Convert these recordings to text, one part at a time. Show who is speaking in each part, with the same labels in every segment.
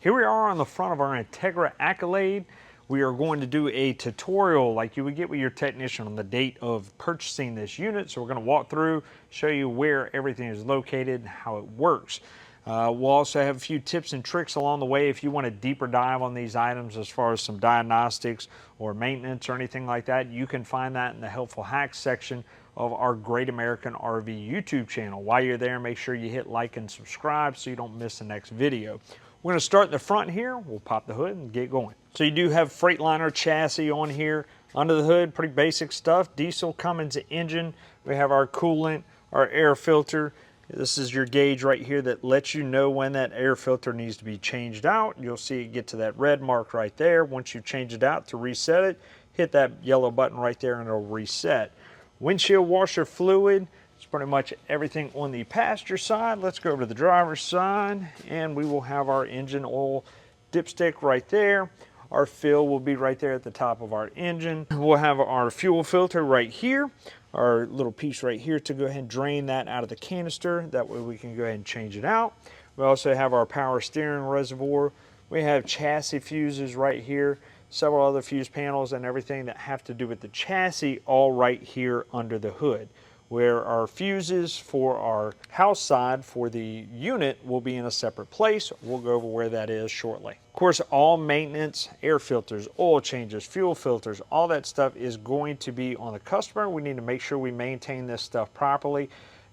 Speaker 1: Here we are on the front of our Entegra Accolade. We are going to do a tutorial like you would get with your technician on the date of purchasing this unit. So we're going to walk through, show you where everything is located and how it works. We'll also have a few tips and tricks along the way if you want a deeper dive on these items as far as some diagnostics or maintenance or anything like that. You can find that in the helpful hacks section of our Great American RV YouTube channel. While you're there, make sure you hit like and subscribe so you don't miss the next video. We're going to start in the front here. We'll pop the hood and get going. So you do have Freightliner chassis on here. Under the hood, pretty basic stuff. Diesel Cummins engine. We have our coolant, our air filter. This is your gauge right here that lets you know when that air filter needs to be changed out. You'll see it get to that red mark right there. Once you change it out, to reset it, hit that yellow button right there and it'll reset. Windshield washer fluid. It's pretty much everything on the passenger side. Let's go over to the driver's side and we will have our engine oil dipstick right there. Our fill will be right there at the top of our engine. We'll have our fuel filter right here. Our little piece right here to go ahead and drain that out of the canister. That way we can go ahead and change it out. We also have our power steering reservoir. We have chassis fuses right here. Several other fuse panels and everything that have to do with the chassis all right here under the hood. Where our fuses for our house side for the unit will be in a separate place. We'll go over where that is shortly. Of course, all maintenance, air filters, oil changes, fuel filters, all that stuff is going to be on the customer. We need to make sure we maintain this stuff properly.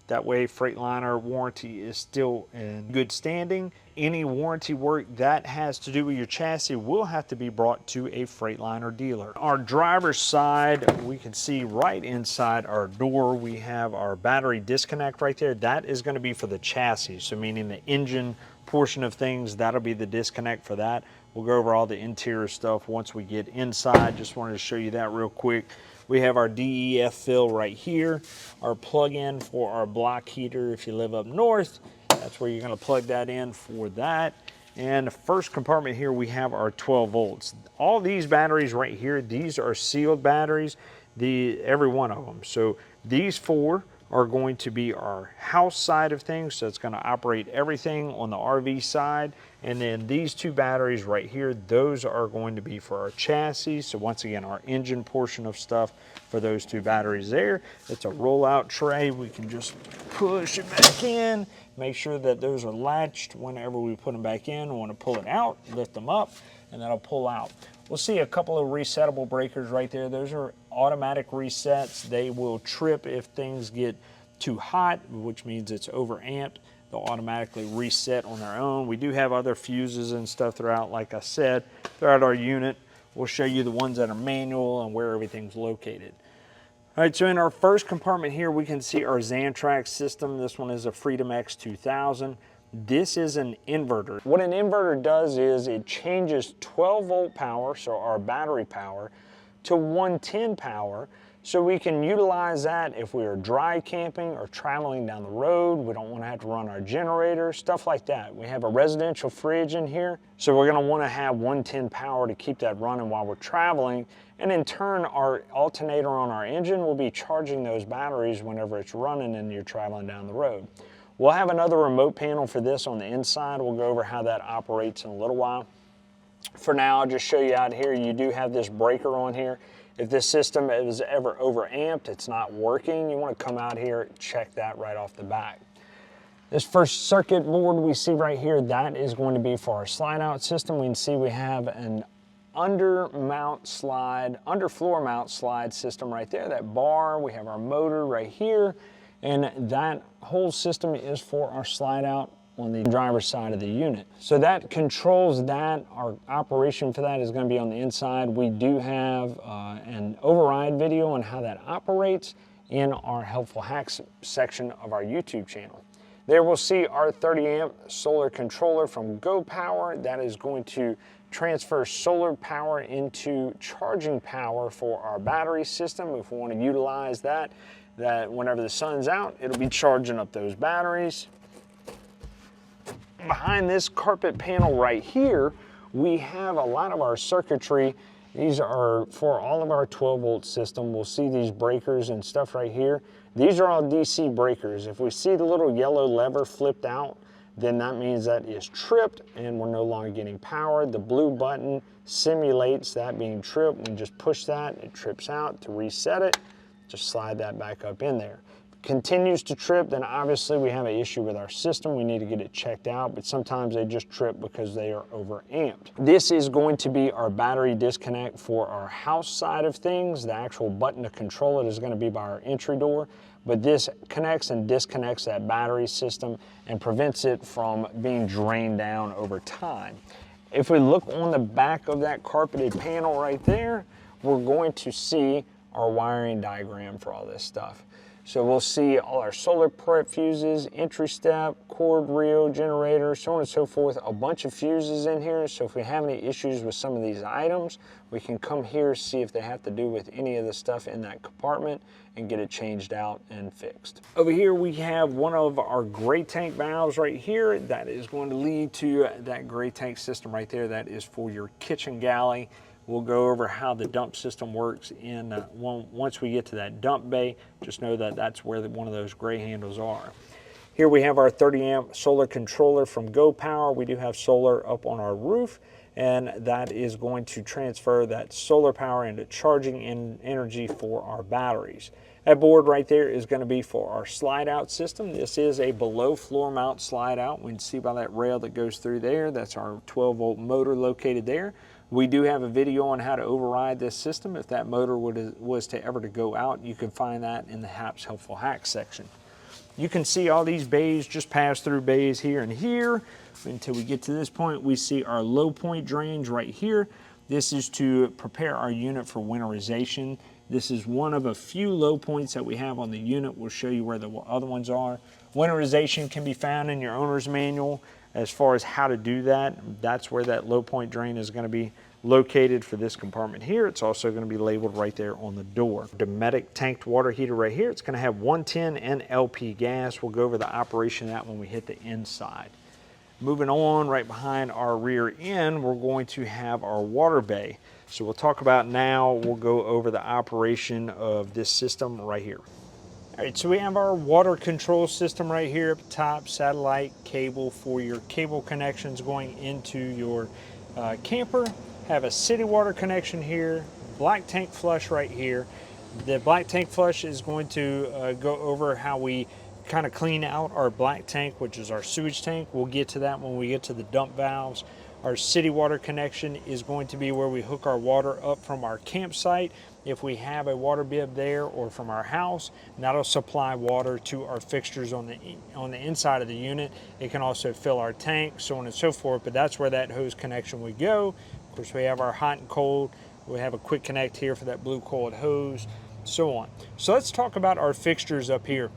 Speaker 1: That way, Freightliner warranty is still in good standing. Any warranty work that has to do with your chassis will have to be brought to a Freightliner dealer. Our driver's side, we can see right inside our door, we have our battery disconnect right there. That is going to be for the chassis, so meaning the engine portion of things, that'll be the disconnect for that. We'll go over all the interior stuff once we get inside. Just wanted to show you that real quick. We have our DEF fill right here, our plug-in for our block heater if you live up north. That's where you're going to plug that in for that. And the first compartment here, we have our 12 volts. All these batteries right here, these are sealed batteries, every one of them. So these four are going to be our house side of things. So it's going to operate everything on the RV side. And then these two batteries right here, those are going to be for our chassis. So once again, our engine portion of stuff for those two batteries there. It's a rollout tray. We can just push it back in, make sure that those are latched whenever we put them back in. We want to pull it out, lift them up, and that'll pull out. We'll see a couple of resettable breakers right there. Those are automatic resets. They will trip if things get too hot, which means it's overamped. They'll automatically reset on their own. We do have other fuses and stuff throughout, like I said, throughout our unit. We'll show you the ones that are manual and where everything's located. All right, so in our first compartment here, we can see our Xantrax system. This one is a Freedom X 2000. This is an inverter. What an inverter does is it changes 12 volt power, so our battery power, to 110 power, so we can utilize that if we are dry camping or traveling down the road. We don't want to have to run our generator, stuff like that. We have a residential fridge in here, so we're going to want to have 110 power to keep that running while we're traveling. And in turn, our alternator on our engine will be charging those batteries whenever it's running and you're traveling down the road. We'll have another remote panel for this on the inside. We'll go over how that operates in a little while. For now, I'll just show you out here, you do have this breaker on here. If this system is ever overamped, it's not working, you want to come out here and check that right off the bat. This first circuit board we see right here, that is going to be for our slide out system. We can see we have an under floor mount slide system right there, that bar. We have our motor right here. And that whole system is for our slide out on the driver's side of the unit. So that controls that. Our operation for that is going to be on the inside. We do have an override video on how that operates in our helpful hacks section of our YouTube channel. There we'll see our 30 amp solar controller from Go Power. That is going to transfer solar power into charging power for our battery system if we want to utilize that whenever the sun's out, it'll be charging up those batteries. Behind this carpet panel right here, we have a lot of our circuitry. These are for all of our 12 volt system. We'll see these breakers and stuff right here. These are all DC breakers. If we see the little yellow lever flipped out,
Speaker 2: then that means that is tripped and we're no longer getting power. The blue button simulates that being tripped. We just push that, it trips out. To reset it, just slide that back up in there. Continues to trip, then obviously we have an issue with our system. We need to get it checked out, but sometimes they just trip because they are overamped. This is going to be our battery disconnect for our house side of things. The actual button to control it is going to be by our entry door, but this connects and disconnects that battery system and prevents it from being drained down over time. If we look on the back of that carpeted panel right there, we're going to see our wiring diagram for all this stuff. So we'll see all our solar prep fuses, entry step, cord reel, generator, so on and so forth, a bunch of fuses in here. So if we have any issues with some of these items, we can come here, see if they have to do with any of the stuff in that compartment and get it changed out and fixed. Over here we have one of our gray tank valves right here. That is going to lead to that gray tank system right there. That is for your kitchen galley. We'll go over how the dump system works in once we get to that dump bay. Just know that that's where one of those gray handles are. Here we have our 30 amp solar controller from Go Power. We do have solar up on our roof, and that is going to transfer that solar power into charging energy for our batteries. That board right there is going to be for our slide out system. This is a below floor mount slide out. We can see by that rail that goes through there. That's our 12-volt motor located there. We do have a video on how to override this system. If that motor was to ever to go out, you can find that in the HAPS Helpful Hacks section. You can see all these bays, just pass through bays here and here. Until we get to this point, we see our low point drains right here. This is to prepare our unit for winterization. This is one of a few low points that we have on the unit. We'll show you where the other ones are. Winterization can be found in your owner's manual. As far as how to do that, that's where that low point drain is going to be located for this compartment here. It's also going to be labeled right there on the door. Dometic tanked water heater right here. It's going to have 110 and LP gas. We'll go over the operation of that when we hit the inside. Moving on, right behind our rear end, we're going to have our water bay. So we'll talk about now, we'll go over the operation of this system right here. All right, so we have our water control system right here up top, satellite cable for your cable connections going into your camper. Have a city water connection here, black tank flush right here. The black tank flush is going to go over how we kind of clean out our black tank, which is our sewage tank. We'll get to that when we get to the dump valves. Our city water connection is going to be where we hook our water up from our campsite if we have a water bib there, or from our house, and that'll supply water to our fixtures on the inside of the unit. It can also fill our tank, so on and so forth, but that's where that hose connection would go. Of course, we have our hot and cold. We have a quick connect here for that blue coiled hose, so on. So let's talk about our fixtures up here.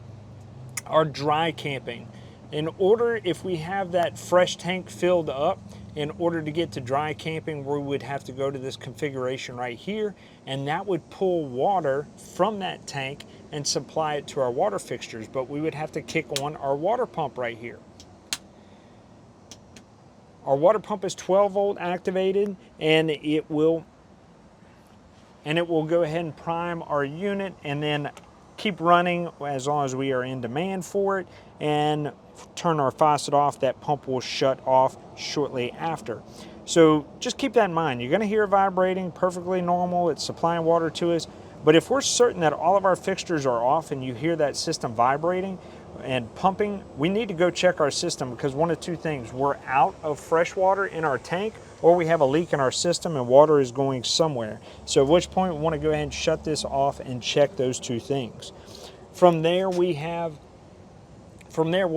Speaker 2: Our dry camping. In order, if we have that fresh tank filled up, in order to get to dry camping, we would have to go to this configuration right here, and that would pull water from that tank and supply it to our water fixtures. But we would have to kick on our water pump right here. Our water pump is 12 volt activated, and it will go ahead and prime our unit and then keep running as long as we are in demand for it, and turn our faucet off. That pump will shut off shortly after. So just keep that in mind. You're going to hear it vibrating, perfectly normal. It's supplying water to us. But if we're certain that all of our fixtures are off and you hear that system vibrating and pumping, we need to go check our system, because one of two things: we're out of fresh water in our tank, or we have a leak in our system and water is going somewhere. So at which point we want to go ahead and shut this off and check those two things. From there, we'll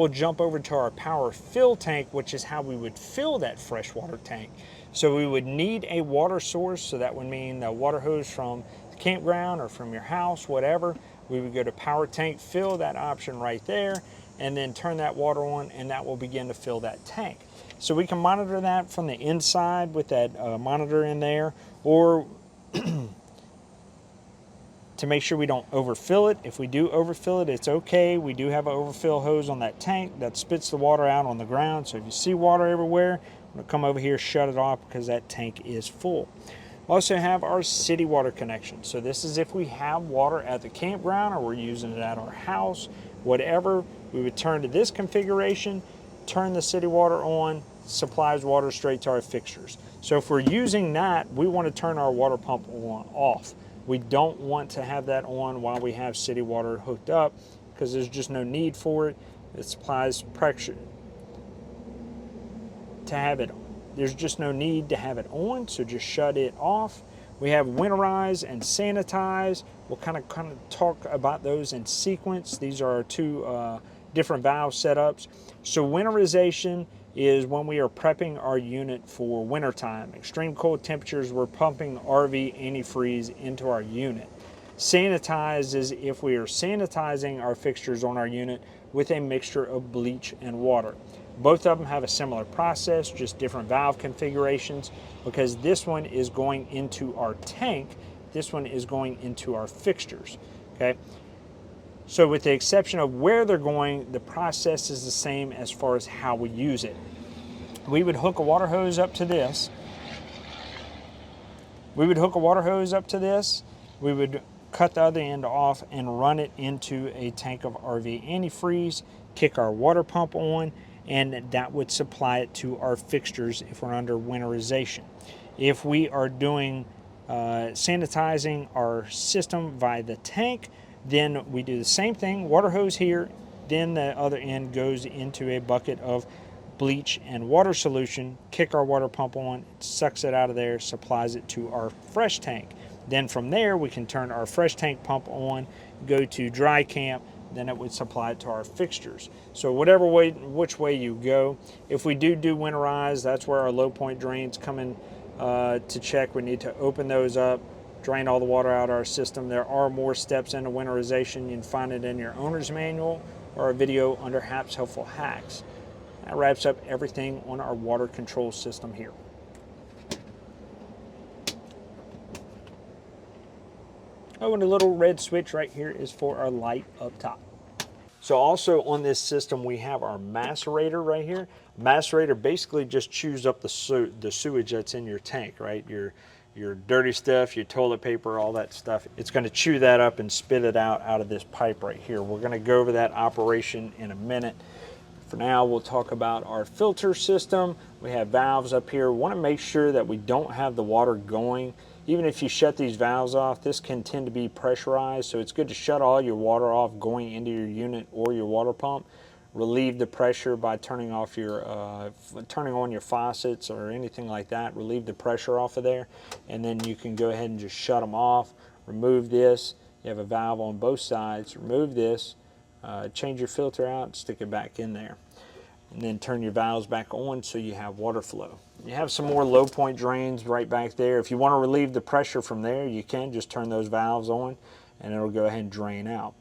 Speaker 2: jump over to our power fill tank, which is how we would fill that freshwater tank. So we would need a water source, so that would mean a water hose from the campground or from your house, whatever. We would go to power tank fill, that option right there, and then turn that water on, and that will begin to fill that tank. So we can monitor that from the inside with that monitor in there, or to make sure we don't overfill it. If we do overfill it, it's okay. We do have an overfill hose on that tank that spits the water out on the ground. So if you see water everywhere, I'm gonna come over here, shut it off, because that tank is full. We also have our city water connection. So this is if we have water at the campground or we're using it at our house, whatever, we would turn to this configuration.
Speaker 1: turn the city water on, supplies water straight to our fixtures. So if we're using that, we want to turn our water pump on off. We don't want to have that on while we have city water hooked up, because there's just no need for it. It supplies pressure to have it. There's just no need to have it on, so just shut it off. We have winterize and sanitize. We'll kind of talk about those in sequence. These are our two different valve setups. So winterization is when we are prepping our unit for wintertime. Extreme cold temperatures, we're pumping RV antifreeze into our unit. Sanitize is if we are sanitizing our fixtures on our unit with a mixture of bleach and water. Both of them have a similar process, just different valve configurations, because this one is going into our tank, this one is going into our fixtures, okay? So with the exception of where they're going, the process is the same as far as how we use it. We would hook a water hose up to this. We would cut the other end off and run it into a tank of RV antifreeze, kick our water pump on, and that would supply it to our fixtures if we're under winterization. If we are doing sanitizing our system via the tank, then we do the same thing, water hose here, then the other end goes into a bucket of bleach and water solution, kick our water pump on, it sucks it out of there, supplies it to our fresh tank. Then from there we can turn our fresh tank pump on, go to dry camp, then it would supply it to our fixtures. So whatever way, which way you go. If we do winterize, that's where our low point drains come in to check. We need to open those up, drain all the water out of our system. There are more steps into winterization. You can find it in your owner's manual or a video under Hap's Helpful Hacks. That wraps up everything on our water control system here. Oh, and a little red switch right here is for our light up top. So also on this system, we have our macerator right here. Macerator basically just chews up the sewage that's in your tank, right? Your dirty stuff, your toilet paper, all that stuff. It's going to chew that up and spit it out of this pipe right here. We're going to go over that operation in a minute. For now, we'll talk about our filter system. We have valves up here. We want to make sure that we don't have the water going. Even if you shut these valves off, this can tend to be pressurized, so it's good to shut all your water off going into your unit or your water pump. Relieve the pressure by turning off your, turning on your faucets or anything like that. Relieve the pressure off of there, and then you can go ahead and just shut them off. Remove this. You have a valve on both sides. Remove this. Change your filter out, stick it back in there, and then turn your valves back on so you have water flow. You have some more low point drains right back there. If you want to relieve the pressure from there, you can just turn those valves on and it'll go ahead and drain out.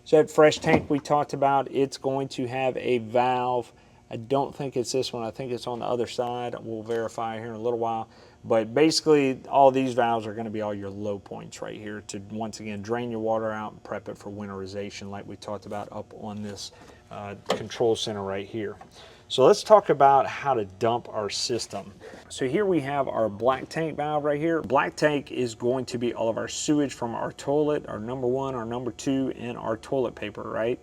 Speaker 1: So that fresh tank we talked about, it's going to have a valve. I don't think it's this one. I think it's on the other side. We'll verify here in a little while. But basically, all these valves are going to be all your low points right here to, once again, drain your water out and prep it for winterization like we talked about up on this control center right here. So let's talk about how to dump our system. So here we have our black tank valve right here. Black tank is going to be all of our sewage from our toilet, our number 1, our number 2, and our toilet paper, right?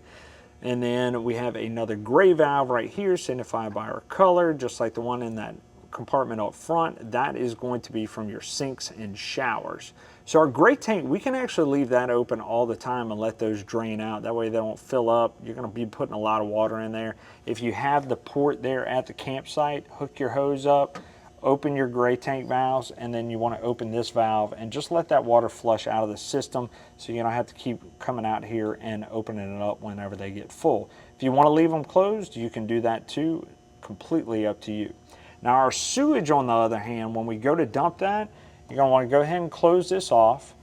Speaker 1: And then we have another gray valve right here, signified by our color, just like the one in that compartment up front. That is going to be from your sinks and showers. So our gray tank, we can actually leave that open all the time and let those drain out. That way they don't fill up. You're going to be putting a lot of water in there. If you have the port there at the campsite, hook your hose up, open your gray tank valves, and then you want to open this valve and just let that water flush out of the system so you don't have to keep coming out here and opening it up whenever they get full. If you want to leave them closed, you can do that too. Completely up to you. Now our sewage, on the other hand, when we go to dump that, you're going to want to go ahead and close this off.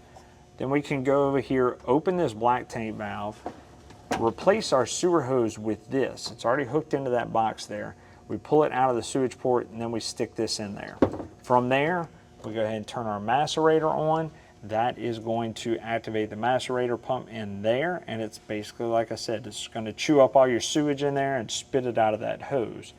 Speaker 1: Then we can go over here, open this black tank valve, replace our sewer hose with this. It's already hooked into that box there. We pull it out of the sewage port and then we stick this in there. From there, we go ahead and turn our macerator on. That is going to activate the macerator pump in there, and it's basically, like I said, it's going to chew up all your sewage in there and spit it out of that hose.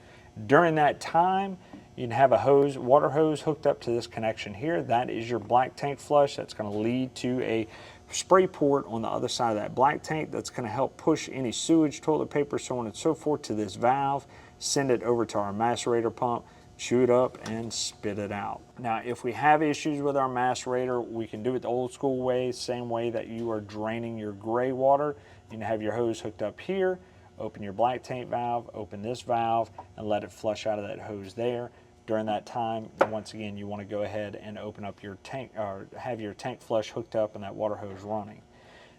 Speaker 1: During that time, you can have a hose, water hose hooked up to this connection here. That is your black tank flush. That's going to lead to a spray port on the other side of that black tank that's going to help push any sewage, toilet paper, so on and so forth to this valve. send it over to our macerator pump, chew it up, and spit it out. Now, if we have issues with our macerator, we can do it the old school way, same way that you are draining your gray water. You can have your hose hooked up here, open your black tank valve, open this valve, and let it flush out of that hose there. During that time, once again, you want to go ahead and open up your tank, or have your tank flush hooked up and that water hose running.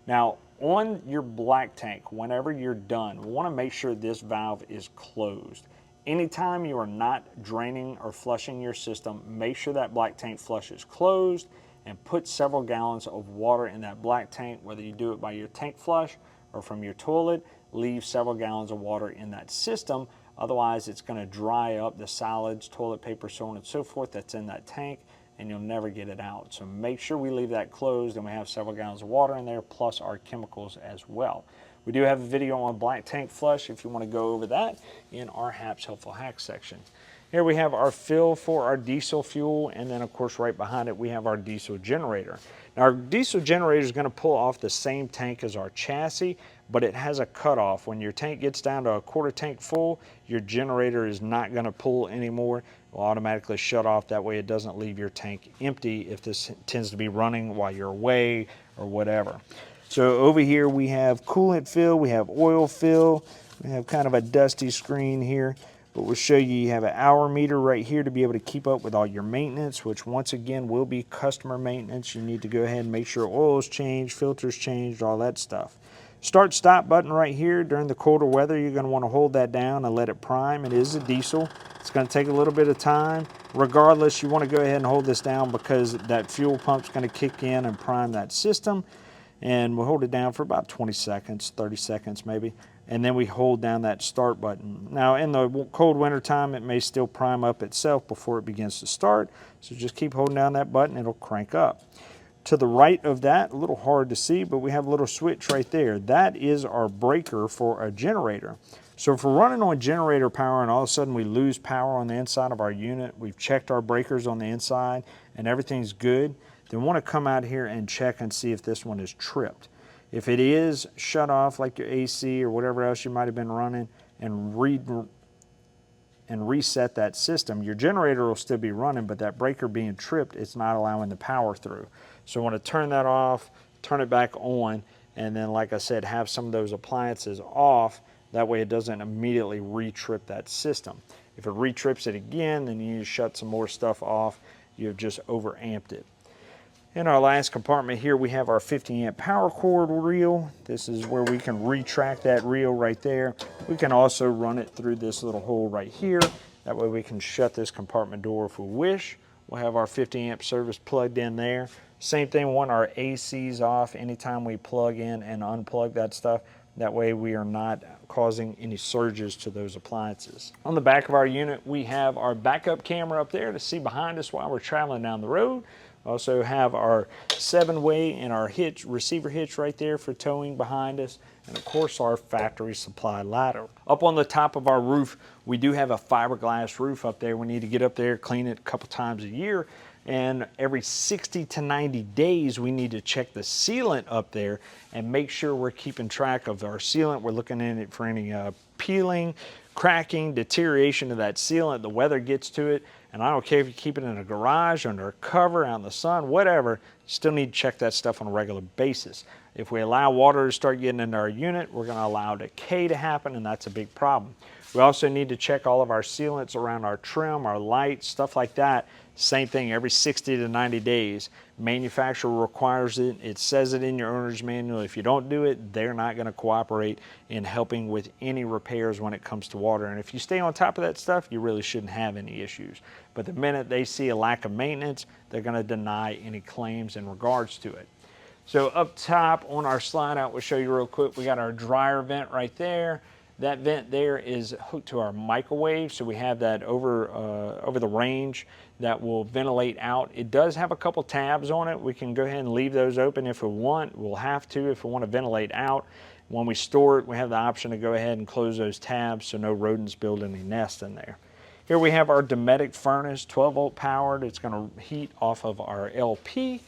Speaker 1: Now, on your black tank, whenever you're done, we want to make sure this valve is closed. Anytime you are not draining or flushing your system, make sure that black tank flush is closed and put several gallons of water in that black tank, whether you do it by your tank flush or from your toilet. Leave several gallons of water in that system. Otherwise, it's going to dry up the solids, toilet paper, so on and so forth that's in that tank, and you'll never get it out. So make sure we leave that closed and we have several gallons of water in there, plus our chemicals as well. We do have a video on black tank flush if you want to go over that in our HAPS Helpful Hacks section. Here we have our fill for our diesel fuel, and then of course right behind it we have our diesel generator. Now our diesel generator is going to pull off the same tank as our chassis, but it has a cutoff. When your tank gets down to a quarter tank full, your generator is not going to pull anymore. It will automatically shut off. That way it doesn't leave your tank empty if this tends to be running while you're away or whatever. So over here we have coolant fill, we have oil fill, we have kind of a dusty screen here, but we'll show you have an hour meter right here to be able to keep up with all your maintenance, which once again will be customer maintenance. You need to go ahead and make sure oil is changed, filters changed, all that stuff. Start stop button right here. During the colder weather, you're going to want to hold that down and let it prime. It is a diesel. It's going to take a little bit of time. Regardless, you want to go ahead and hold this down because that fuel pump's going to kick in and prime that system. And we'll hold it down for about 20 seconds, 30 seconds maybe. And then we hold down that start button. Now in the cold winter time, it may still prime up itself before it begins to start. So just keep holding down that button, it'll crank up. To the right of that, a little hard to see, but we have a little switch right there. That is our breaker for a generator. So if we're running on generator power and all of a sudden we lose power on the inside of our unit, we've checked our breakers on the inside and everything's good, then we want to come out here and check and see if this one is tripped. If it is, shut off like your AC or whatever else you might have been running and reset that system. Your generator will still be running, but that breaker being tripped, it's not allowing the power through. So I want to turn that off, turn it back on, and then like I said, have some of those appliances off. That way it doesn't immediately re-trip that system. If it re-trips it again, then you need to shut some more stuff off. You've just over-amped it. In our last compartment here, we have our 50 amp power cord reel. This is where we can retract that reel right there. We can also run it through this little hole right here. That way we can shut this compartment door if we wish. We'll have our 50 amp service plugged in there. Same thing, we want our ACs off anytime we plug in and unplug that stuff. That way we are not causing any surges to those appliances. On the back of our unit, we have our backup camera up there to see behind us while we're traveling down the road. Also have our 7-way and our hitch, receiver hitch right there for towing behind us. And of course our factory supply ladder. Up on the top of our roof, we do have a fiberglass roof up there. We need to get up there, clean it a couple times a year. And every 60 to 90 days, we need to check the sealant up there and make sure we're keeping track of our sealant. We're looking in it for any peeling, cracking, deterioration of that sealant. The weather gets to it. And I don't care if you keep it in a garage, under a cover, out in the sun, whatever, you still need to check that stuff on a regular basis. If we allow water to start getting into our unit, we're going to allow decay to happen, and that's a big problem. We also need to check all of our sealants around our trim, our lights, stuff like that. Same thing, every 60 to 90 days. Manufacturer requires it. It says it in your owner's manual. If you don't do it, they're not going to cooperate in helping with any repairs when it comes to water. And if you stay on top of that stuff, you really shouldn't have any issues. But the minute they see a lack of maintenance, they're going to deny any claims in regards to it. So up top on our slide out, we'll show you real quick, we got our dryer vent right there. That vent there is hooked to our microwave, so we have that over the range that will ventilate out. It does have a couple tabs on it. We can go ahead and leave those open if we want. We'll have to if we want to ventilate out. When we store it, we have the option to go ahead and close those tabs so no rodents build any nest in there. Here we have our Dometic furnace, 12 volt powered. It's going to heat off of our LP.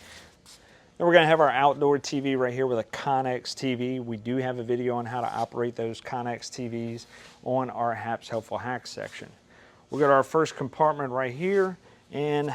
Speaker 1: Then we're going to have our outdoor TV right here with a Connex TV. We do have a video on how to operate those Connex TVs on our Hap's Helpful Hacks section. We'll go to our first compartment right here, and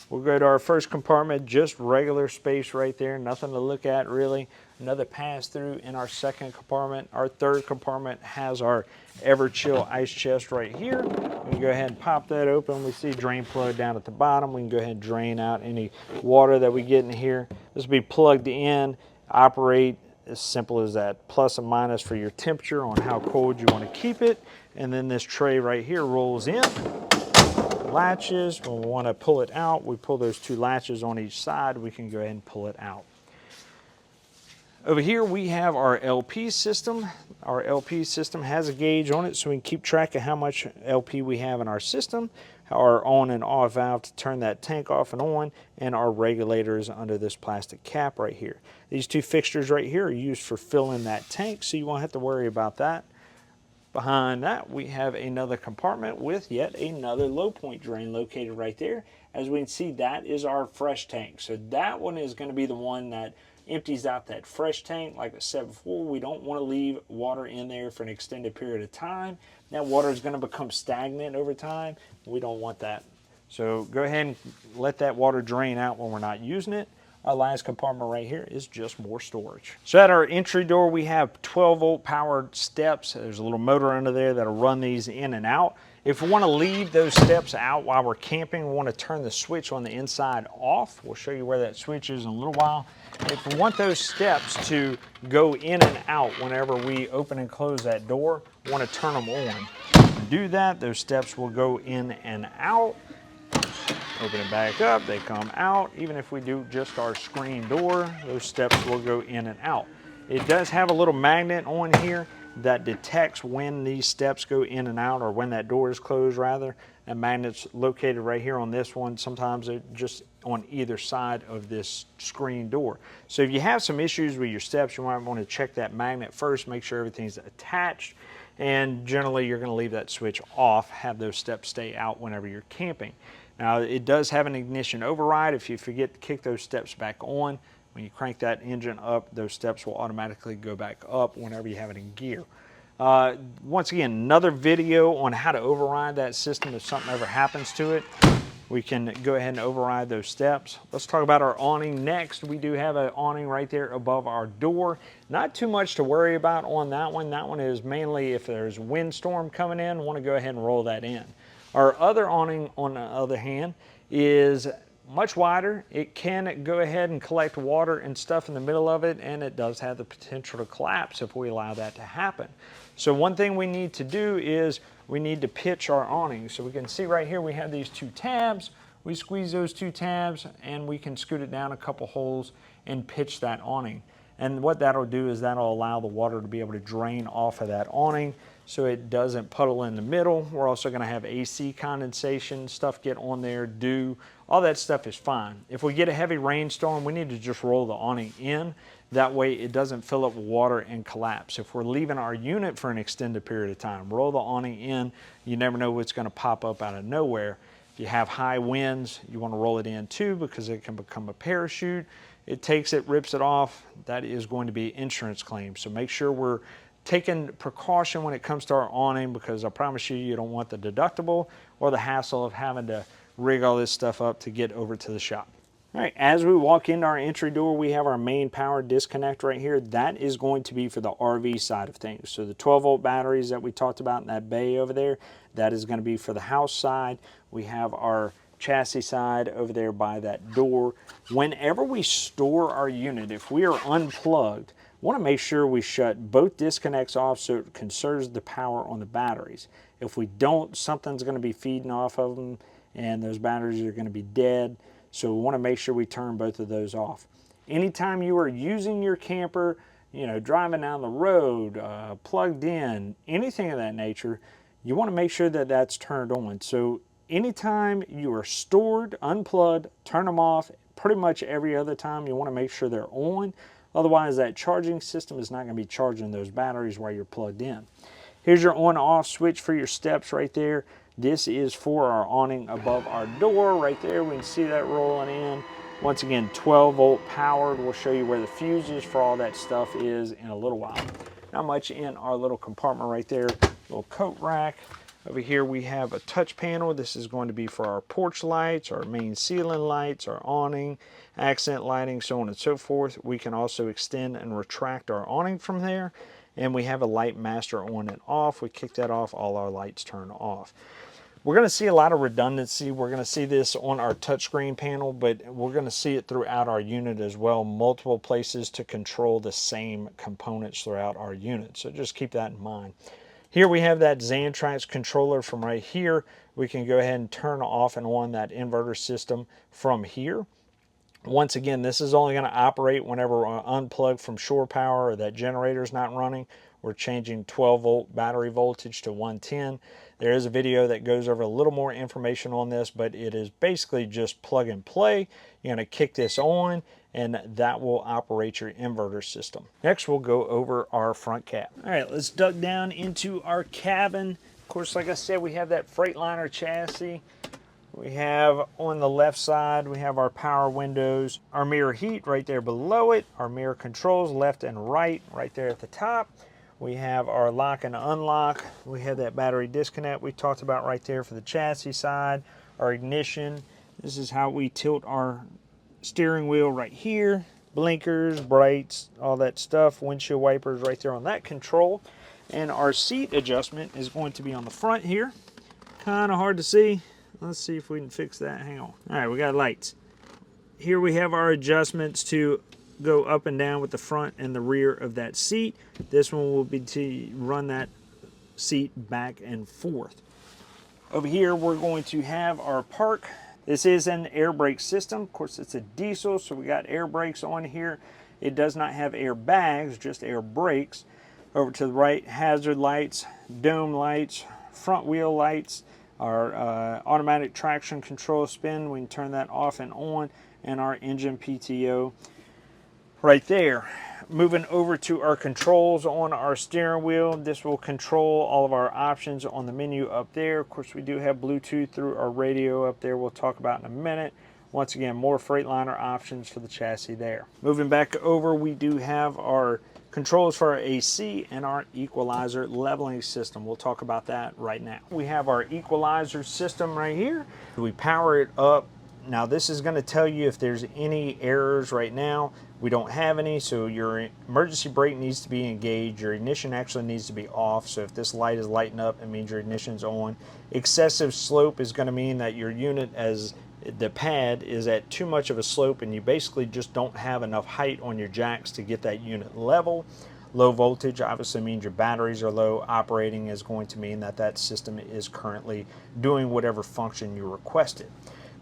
Speaker 1: we'll go to our first compartment, just regular space right there, nothing to look at really. Another pass through in our second compartment. Our third compartment has our Everchill ice chest right here. We can go ahead and pop that open. We see drain plug down at the bottom. We can go ahead and drain out any water that we get in here. This will be plugged in, operate as simple as that, plus and minus for your temperature on how cold you want to keep it. And then this tray right here rolls in. Latches, when we want to pull it out, we pull those two latches on each side. We can go ahead and pull it out. Over here we have our LP system. Our LP system has a gauge on it so we can keep track of how much LP we have in our system, our on and off valve to turn that tank off and on, and our regulators under this plastic cap right here. These two fixtures right here are used for filling that tank, so you won't have to worry about that. Behind that we have another compartment with yet another low point drain located right there. As we can see, that is our fresh tank. So that one is going to be the one that empties out that fresh tank. Like I said before, we don't want to leave water in there for an extended period of time. That water is going to become stagnant over time. We don't want that. So go ahead and let that water drain out when we're not using it. Our last compartment right here is just more storage. So at our entry door, we have 12-volt powered steps. There's a little motor under there that'll run these in and out. If we want to leave those steps out while we're camping, we want to turn the switch on the inside off. We'll show you where that switch is in a little while. If we want those steps to go in and out whenever we open and close that door, we want to turn them on. To do that, those steps will go in and out. Open it back up, they come out. Even if we do just our screen door, those steps will go in and out. It does have a little magnet on here that detects when these steps go in and out, or when that door is closed rather. That magnet's located right here on this one. Sometimes they're just on either side of this screen door. So if you have some issues with your steps, you might want to check that magnet first, make sure everything's attached, and generally you're going to leave that switch off, have those steps stay out whenever you're camping. Now it does have an ignition override. If you forget to kick those steps back on, when you crank that engine up, those steps will automatically go back up whenever you have it in gear. Once again, another video on how to override that system if something ever happens to it. We can go ahead and override those steps. Let's talk about our awning next. We do have an awning right there above our door. Not too much to worry about on that one. That one is mainly if there's windstorm coming in, want to go ahead and roll that in. Our other awning, on the other hand, is much wider. It can go ahead and collect water and stuff in the middle of it, and it does have the potential to collapse if we allow that to happen. So one thing we need to do is we need to pitch our awning. So we can see right here we have these two tabs. We squeeze those two tabs and we can scoot it down a couple holes and pitch that awning. And what that'll do is that'll allow the water to be able to drain off of that awning so it doesn't puddle in the middle. We're also going to have AC condensation, stuff get on there, dew, all that stuff is fine. If we get a heavy rainstorm, we need to just roll the awning in. That way it doesn't fill up with water and collapse. If we're leaving our unit for an extended period of time, roll the awning in. You never know what's going to pop up out of nowhere. If you have high winds, you want to roll it in too, because it can become a parachute. It takes it, rips it off. That is going to be insurance claims. So make sure we're taking precaution when it comes to our awning, because I promise you, you don't want the deductible or the hassle of having to rig all this stuff up to get over to the shop. All right, as we walk into our entry door, we have our main power disconnect right here. That is going to be for the RV side of things. So the 12-volt batteries that we talked about in that bay over there, that is going to be for the house side. We have our chassis side over there by that door. Whenever we store our unit, if we are unplugged, want to make sure we shut both disconnects off so it conserves the power on the batteries. If we don't, something's going to be feeding off of them and those batteries are going to be dead. So we want to make sure we turn both of those off. Anytime you are using your camper, you know, driving down the road, plugged in, anything of that nature, you want to make sure that that's turned on. So anytime you are stored, unplugged, turn them off. Pretty much every other time you want to make sure they're on. Otherwise, that charging system is not going to be charging those batteries while you're plugged in. Here's your on-off switch for your steps right there. This is for our awning above our door right there. We can see that rolling in. Once again, 12-volt powered. We'll show you where the fuses for all that stuff is in a little while. Not much in our little compartment right there. Little coat rack. Over here we have a touch panel. This is going to be for our porch lights, our main ceiling lights, our awning, accent lighting, so on and so forth. We can also extend and retract our awning from there. And we have a light master on and off. We kick that off, all our lights turn off. We're going to see a lot of redundancy. We're going to see this on our touchscreen panel, but we're going to see it throughout our unit as well. Multiple places to control the same components throughout our unit. So just keep that in mind. Here we have that Xantrax controller from right here. We can go ahead and turn off and on that inverter system from here. Once again, this is only going to operate whenever we're unplugged from shore power or that generator is not running. We're changing 12-volt battery voltage to 110. There is a video that goes over a little more information on this, but it is basically just plug and play. You're going to kick this on, and that will operate your inverter system. Next, we'll go over our front cab. All right, let's duck down into our cabin. Of course, like I said, we have that Freightliner chassis. We have on the left side, we have our power windows, our mirror heat right there below it, our mirror controls left and right there at the top. We have our lock and unlock. We have that battery disconnect we talked about right there for the chassis side. Our ignition. This is how we tilt our steering wheel right here. Blinkers, brights, all that stuff. Windshield wipers right there on that control. And our seat adjustment is going to be on the front here. Kind of hard to see. Let's see if we can fix that. Hang on. All right, we got lights. Here we have our adjustments to go up and down with the front and the rear of that seat. This one will be to run that seat back and forth. Over here, we're going to have our park. This is an air brake system. Of course, it's a diesel, so we got air brakes on here. It does not have air bags, just air brakes. Over to the right, hazard lights, dome lights, front wheel lights, our automatic traction control spin. We can turn that off and on, and our engine PTO right there. Moving over to our controls on our steering wheel. This will control all of our options on the menu up there. Of course, we do have Bluetooth through our radio up there. We'll talk about in a minute. Once again, more Freightliner options for the chassis there. Moving back over, we do have our controls for our AC and our equalizer leveling system. We'll talk about that right now. We have our equalizer system right here. We power it up. Now this is going to tell you if there's any errors right now. We don't have any, so your emergency brake needs to be engaged. Your ignition actually needs to be off, so if this light is lighting up, it means your ignition's on. Excessive slope is going to mean that your unit, as the pad, is at too much of a slope and you basically just don't have enough height on your jacks to get that unit level. Low voltage obviously means your batteries are low. Operating is going to mean that that system is currently doing whatever function you requested.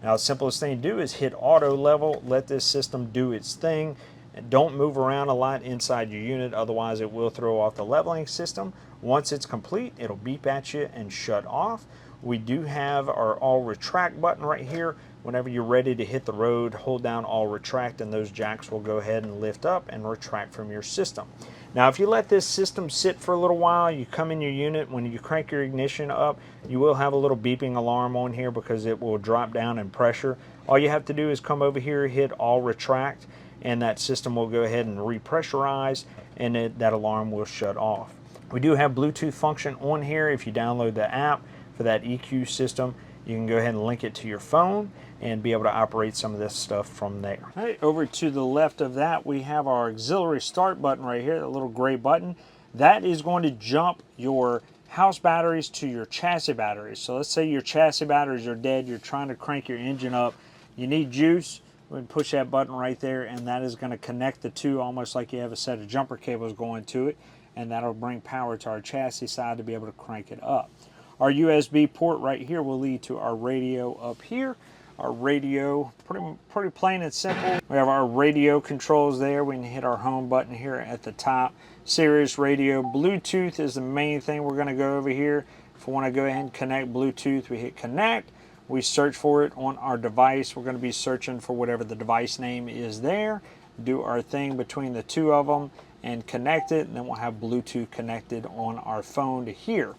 Speaker 1: Now, the simplest thing to do is hit auto level, let this system do its thing, and don't move around a lot inside your unit, otherwise it will throw off the leveling system. Once it's complete, it'll beep at you and shut off. We do have our all retract button right here. Whenever you're ready to hit the road, hold down all retract and those jacks will go ahead and lift up and retract from your system. Now, if you let this system sit for a little while, you come in your unit, when you crank your ignition up, you will have a little beeping alarm on here because it will drop down in pressure. All you have to do is come over here, hit all retract, and that system will go ahead and repressurize, and that alarm will shut off. We do have Bluetooth function on here. If you download the app for that EQ system, you can go ahead and link it to your phone and be able to operate some of this stuff from there. All right, over to the left of that, we have our auxiliary start button right here, the little gray button. That is going to jump your house batteries to your chassis batteries. So let's say your chassis batteries are dead, you're trying to crank your engine up, you need juice, we can push that button right there, and that is going to connect the two almost like you have a set of jumper cables going to it, and that'll bring power to our chassis side to be able to crank it up. Our USB port right here will lead to our radio up here. Our radio, pretty plain and simple. We have our radio controls there. We can hit our home button here at the top. Sirius radio. Bluetooth is the main thing we're going to go over here. If we want to go ahead and connect Bluetooth, we hit connect. We search for it on our device. We're going to be searching for whatever the device name is there. Do our thing between the two of them, and connect it, and then we'll have Bluetooth connected on our phone to here.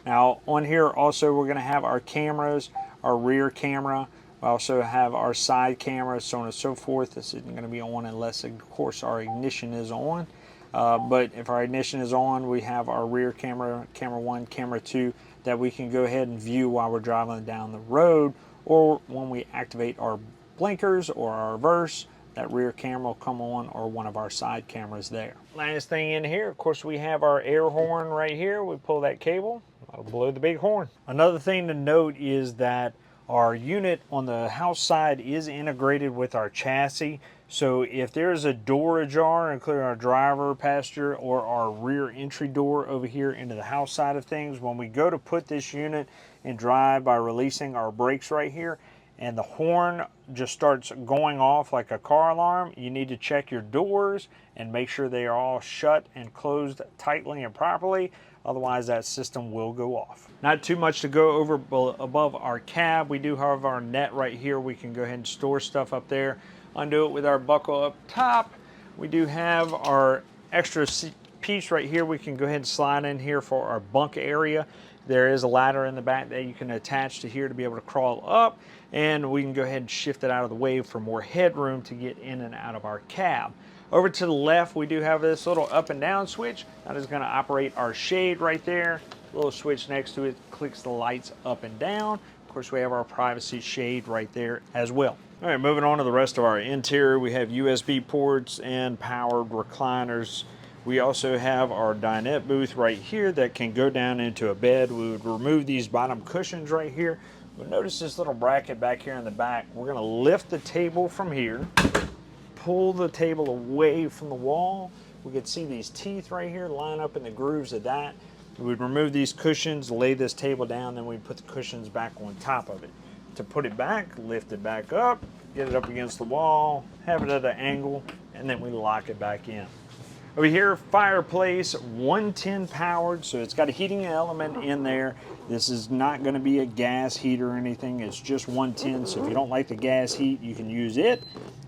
Speaker 1: Now on here also we're going to have our cameras, our rear camera. We also have our side cameras, so on and so forth. This isn't going to be on unless, of course, our ignition is on. But if our ignition is on, we have our rear camera, camera 1, camera 2, that we can go ahead and view while we're driving down the road, or when we activate our blinkers or our reverse, that rear camera will come on, or one of our side cameras there. Last thing in here, of course, we have our air horn right here. We pull that cable, that'll blow the big horn. Another thing to note is that our unit on the house side is integrated with our chassis. So if there's a door ajar, including our driver, passenger, or our rear entry door over here into the house side of things, when we go to put this unit in drive by releasing our brakes right here, and the horn just starts going off like a car alarm, you need to check your doors and make sure they are all shut and closed tightly and properly. Otherwise that system will go off. Not too much to go over above our cab. We do have our net right here. We can go ahead and store stuff up there. Undo it with our buckle up top. We do have our extra piece right here. We can go ahead and slide in here for our bunk area. There is a ladder in the back that you can attach to here to be able to crawl up, and we can go ahead and shift it out of the way for more headroom to get in and out of our cab. Over to the left, we do have this little up and down switch. That is going to operate our shade right there. A little switch next to it clicks the lights up and down. Of course, we have our privacy shade right there as well. All right, moving on to the rest of our interior, we have USB ports and powered recliners. We also have our dinette booth right here that can go down into a bed. We would remove these bottom cushions right here. You'll notice this little bracket back here in the back. We're going to lift the table from here, pull the table away from the wall. We can see these teeth right here line up in the grooves of that. We'd remove these cushions, lay this table down, then we'd put the cushions back on top of it. To put it back, lift it back up, get it up against the wall, have it at an angle, and then we lock it back in. Over here, fireplace, 110 powered, so it's got a heating element in there. This is not going to be a gas heater or anything. It's just 110, so if you don't like the gas heat, you can use it.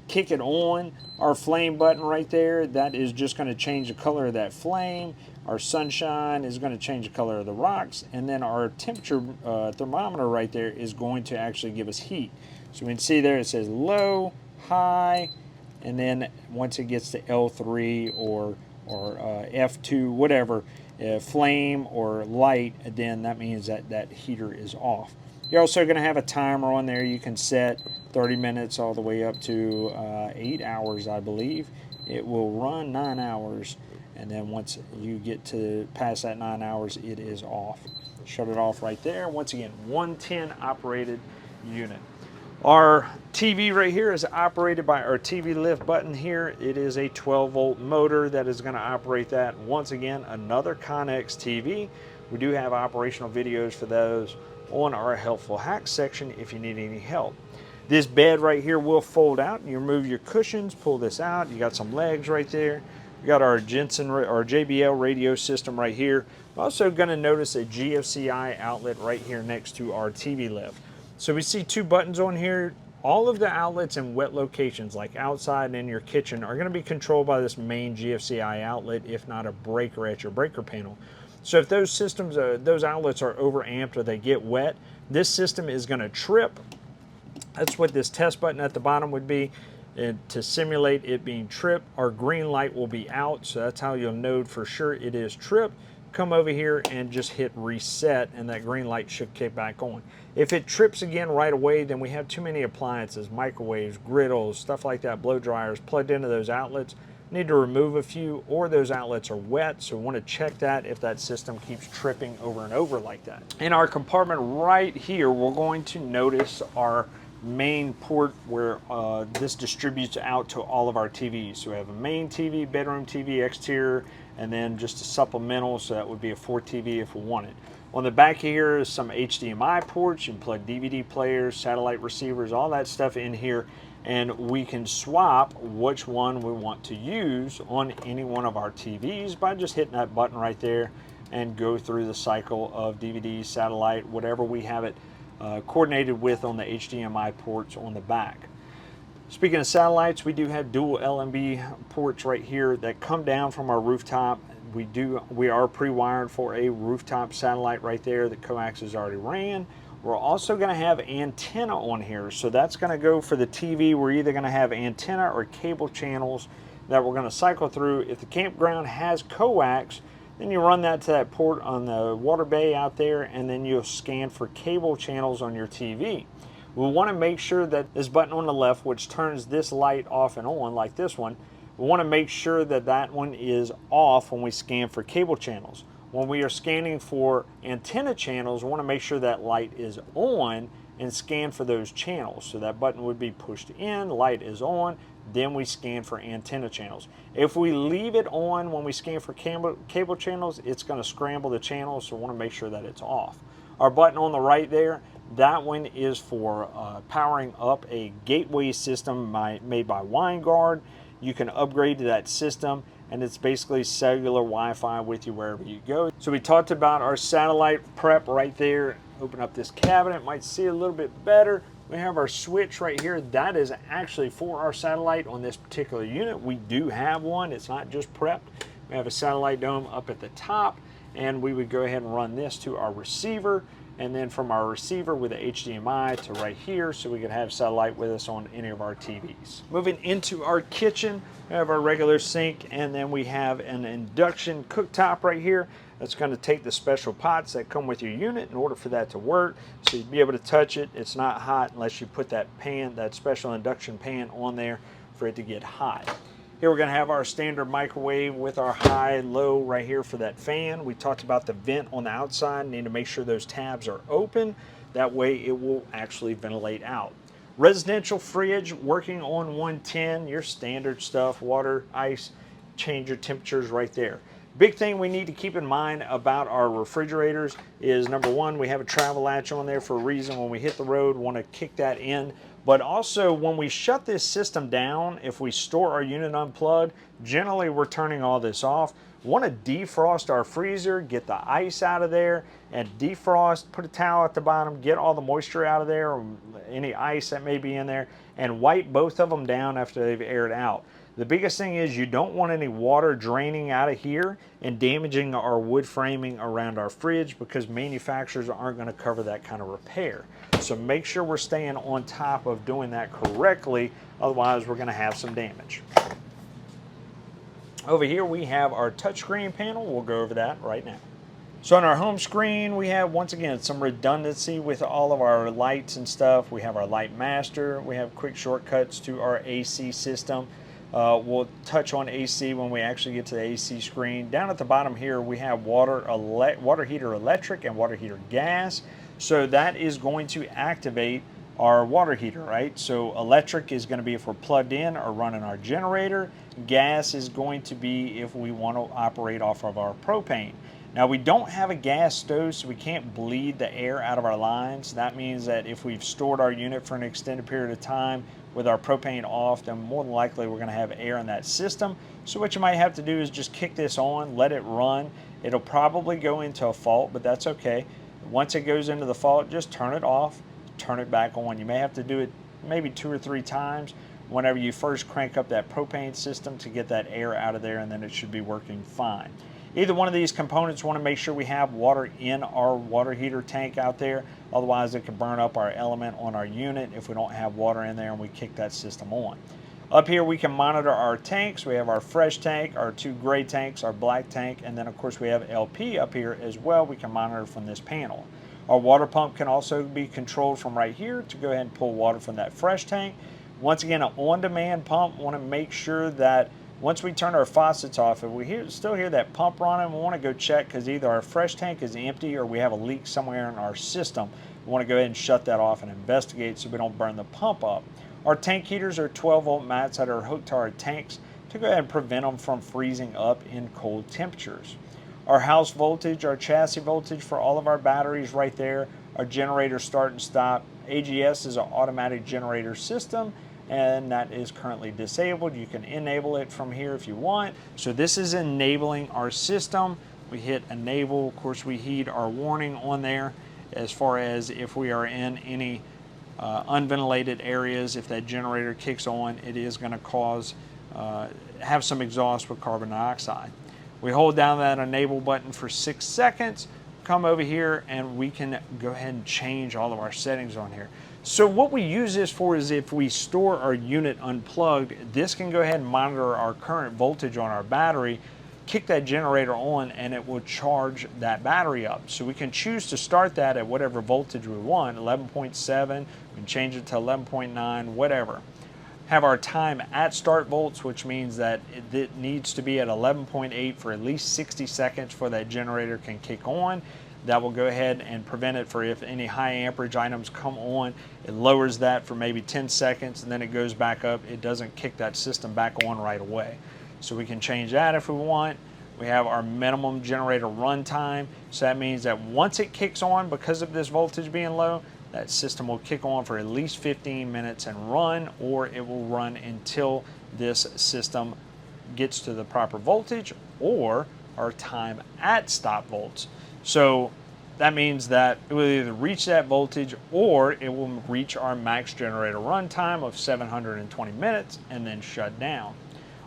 Speaker 1: Kick it on. Our flame button right there, that is just going to change the color of that flame. Our sunshine is going to change the color of the rocks, and then our temperature thermometer right there is going to actually give us heat. So we can see there it says low, high, and then once it gets to L3 or F2, whatever, flame or light, then that means that that heater is off. You're also going to have a timer on there. You can set 30 minutes all the way up to 8 hours, I believe. It will run 9 hours, and then once you get to past that 9 hours, it is off. Shut it off right there. Once again, 110 operated unit. Our TV right here is operated by our TV lift button here. It is a 12-volt motor that is going to operate that. Once again, another Connex TV. We do have operational videos for those on our helpful hacks section if you need any help. This bed right here will fold out. You remove your cushions, pull this out. You got some legs right there. We got our Jensen or JBL radio system right here. We're also going to notice a GFCI outlet right here next to our TV lift. So we see two buttons on here. All of the outlets in wet locations like outside and in your kitchen are going to be controlled by this main GFCI outlet, if not a breaker at your breaker panel. So if those systems, those outlets are overamped or they get wet, this system is going to trip. That's what this test button at the bottom would be. And to simulate it being tripped, our green light will be out. So that's how you'll know for sure it is tripped. Come over here and just hit reset, and that green light should kick back on. If it trips again right away, then we have too many appliances, microwaves, griddles, stuff like that, blow dryers plugged into those outlets. Need to remove a few, or those outlets are wet, so we want to check that if that system keeps tripping over and over like that. In our compartment right here, we're going to notice our main port where this distributes out to all of our TVs. So we have a main TV, bedroom TV, exterior, and then just a supplemental, so that would be a 4 TV if we wanted. On the back here is some HDMI ports. You can plug DVD players, satellite receivers, all that stuff in here, and we can swap which one we want to use on any one of our TVs by just hitting that button right there and go through the cycle of DVD, satellite, whatever we have it coordinated with on the HDMI ports on the back. Speaking of satellites, we do have dual LMB ports right here that come down from our rooftop. We are pre-wired for a rooftop satellite right there. The coax is already ran. We're also going to have antenna on here, so that's going to go for the TV. We're either going to have antenna or cable channels that we're going to cycle through. If the campground has coax, then you run that to that port on the water bay out there, and then you'll scan for cable channels on your TV. We want to make sure that this button on the left, which turns this light off and on like this one, we want to make sure that that one is off when we scan for cable channels. When we are scanning for antenna channels, we want to make sure that light is on and scan for those channels. So that button would be pushed in, light is on, then we scan for antenna channels. If we leave it on when we scan for cable channels, it's going to scramble the channels, so we want to make sure that it's off. Our button on the right there, that one is for powering up a gateway system made by Winegard. You can upgrade to that system, and it's basically cellular Wi-Fi with you wherever you go. So we talked about our satellite prep right there. Open up this cabinet, might see a little bit better. We have our switch right here. That is actually for our satellite on this particular unit. We do have one. It's not just prepped. We have a satellite dome up at the top, and we would go ahead and run this to our receiver, and then from our receiver with the HDMI to right here, so we could have satellite with us on any of our TVs. Moving into our kitchen, we have our regular sink, and then we have an induction cooktop right here. That's going to take the special pots that come with your unit in order for that to work. So you'd be able to touch it. It's not hot unless you put that pan, that special induction pan on there for it to get hot. Here we're going to have our standard microwave with our high, low right here for that fan. We talked about the vent on the outside. Need to make sure those tabs are open. That way it will actually ventilate out. Residential fridge working on 110, your standard stuff, water, ice, change your temperatures right there. Big thing we need to keep in mind about our refrigerators is, number one, we have a travel latch on there for a reason. When we hit the road, we want to kick that in. But also, when we shut this system down, if we store our unit unplugged, generally we're turning all this off. We want to defrost our freezer, get the ice out of there, and defrost, put a towel at the bottom, get all the moisture out of there, or any ice that may be in there, and wipe both of them down after they've aired out. The biggest thing is you don't want any water draining out of here and damaging our wood framing around our fridge, because manufacturers aren't going to cover that kind of repair. So make sure we're staying on top of doing that correctly, otherwise we're going to have some damage. Over here we have our touchscreen panel. We'll go over that right now. So on our home screen, we have, once again, some redundancy with all of our lights and stuff. We have our light master. We have quick shortcuts to our AC system. We'll touch on AC when we actually get to the AC screen. Down at the bottom here, we have water heater electric and water heater gas. So that is going to activate our water heater, right? So electric is going to be if we're plugged in or running our generator. Gas is going to be if we want to operate off of our propane. Now, we don't have a gas stove, so we can't bleed the air out of our lines. That means that if we've stored our unit for an extended period of time with our propane off, then more than likely we're going to have air in that system. So what you might have to do is just kick this on, let it run. It'll probably go into a fault, but that's okay. Once it goes into the fault, just turn it off, turn it back on. You may have to do it maybe 2 or 3 times whenever you first crank up that propane system to get that air out of there, and then it should be working fine. Either one of these components, want to make sure we have water in our water heater tank out there. Otherwise, it could burn up our element on our unit if we don't have water in there and we kick that system on. Up here, we can monitor our tanks. We have our fresh tank, our 2 gray tanks, our black tank, and then, of course, we have LP up here as well. We can monitor from this panel. Our water pump can also be controlled from right here to go ahead and pull water from that fresh tank. Once again, an on-demand pump. Want to make sure that once we turn our faucets off, if we still hear that pump running, we want to go check, because either our fresh tank is empty or we have a leak somewhere in our system. We want to go ahead and shut that off and investigate so we don't burn the pump up. Our tank heaters are 12-volt mats that are hooked to our tanks to go ahead and prevent them from freezing up in cold temperatures. Our house voltage, our chassis voltage for all of our batteries right there. Our generator start and stop. AGS is an automatic generator system, and that is currently disabled. You can enable it from here if you want. So this is enabling our system. We hit enable. Of course, we heed our warning on there as far as if we are in any unventilated areas. If that generator kicks on, it is going to cause have some exhaust with carbon dioxide. We hold down that enable button for 6 seconds, come over here, and we can go ahead and change all of our settings on here. So what we use this for is if we store our unit unplugged, this can go ahead and monitor our current voltage on our battery, kick that generator on, and it will charge that battery up. So we can choose to start that at whatever voltage we want, 11.7, we can change it to 11.9, whatever. Have our time at start volts, which means that it needs to be at 11.8 for at least 60 seconds before that generator can kick on. That will go ahead and prevent it for if any high amperage items come on. It lowers that for maybe 10 seconds and then it goes back up. It doesn't kick that system back on right away. So we can change that if we want. We have our minimum generator run time. So that means that once it kicks on, because of this voltage being low, that system will kick on for at least 15 minutes and run, or it will run until this system gets to the proper voltage or our time at stop volts. So that means that it will either reach that voltage or it will reach our max generator run time of 720 minutes and then shut down.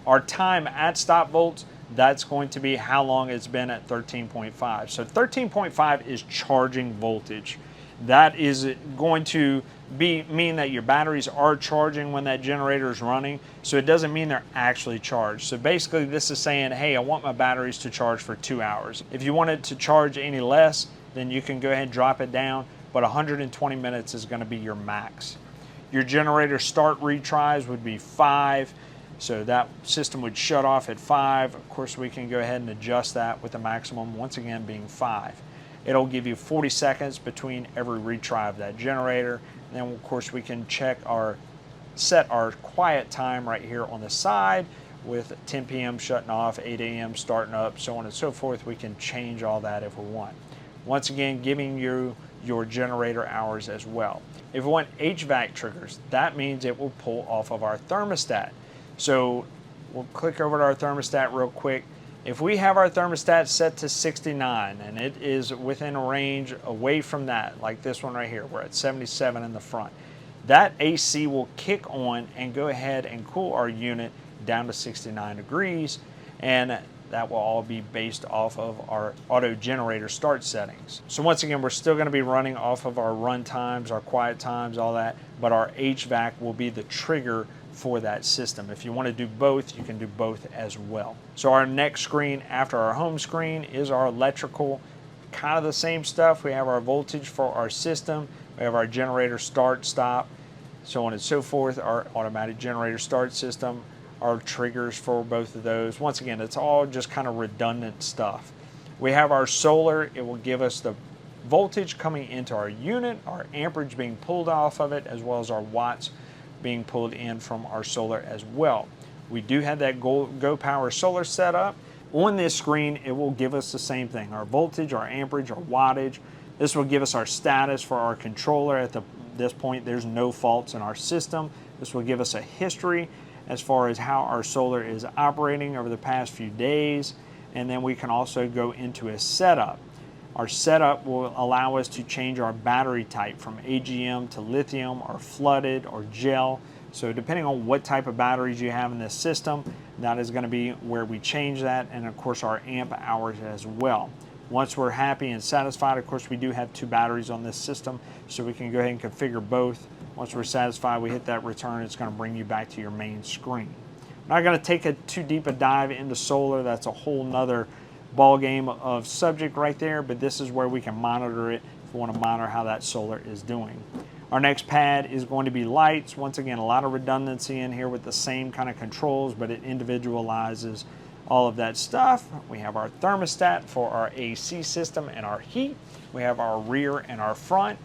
Speaker 1: Our time at stop volts, that's going to be how long it's been at 13.5. So 13.5 is charging voltage. That is going to mean that your batteries are charging when that generator is running. So it doesn't mean they're actually charged. So basically this is saying, hey, I want my batteries to charge for 2 hours. If you want it to charge any less, then you can go ahead and drop it down, but 120 minutes is going to be your max. Your generator start retries would be 5. So that system would shut off at 5. Of course, we can go ahead and adjust that with the maximum, once again, being 5. It'll give you 40 seconds between every retry of that generator. And then, of course, we can set our quiet time right here on the side with 10 p.m. shutting off, 8 a.m. starting up, so on and so forth. We can change all that if we want. Once again, giving you your generator hours as well. If we want HVAC triggers, that means it will pull off of our thermostat. So we'll click over to our thermostat real quick. If we have our thermostat set to 69 and it is within a range away from that, like this one right here, we're at 77 in the front, that AC will kick on and go ahead and cool our unit down to 69 degrees, and that will all be based off of our auto generator start settings. So once again, we're still going to be running off of our run times, our quiet times, all that, but our HVAC will be the trigger for that system. If you want to do both, you can do both as well. So our next screen after our home screen is our electrical, kind of the same stuff. We have our voltage for our system, we have our generator start, stop, so on and so forth, our automatic generator start system, our triggers for both of those. Once again, it's all just kind of redundant stuff. We have our solar. It will give us the voltage coming into our unit, our amperage being pulled off of it, as well as our watts being pulled in from our solar as well. We do have that Go Power solar set up. On this screen, it will give us the same thing, our voltage, our amperage, our wattage. This will give us our status for our controller. At this point, there's no faults in our system. This will give us a history as far as how our solar is operating over the past few days. And then we can also go into a setup. Our setup will allow us to change our battery type from AGM to lithium or flooded or gel. So depending on what type of batteries you have in this system, that is going to be where we change that, and of course our amp hours as well. Once we're happy and satisfied, of course we do have 2 batteries on this system, so we can go ahead and configure both. Once we're satisfied, we hit that return. It's going to bring you back to your main screen. I'm not going to take too deep a dive into solar. That's a whole nother ball game of subject right there, but this is where we can monitor it if we want to monitor how that solar is doing. Our next pad is going to be lights. Once again, a lot of redundancy in here with the same kind of controls, but it individualizes all of that stuff. We have our thermostat for our AC system and our heat. We have our rear and our front.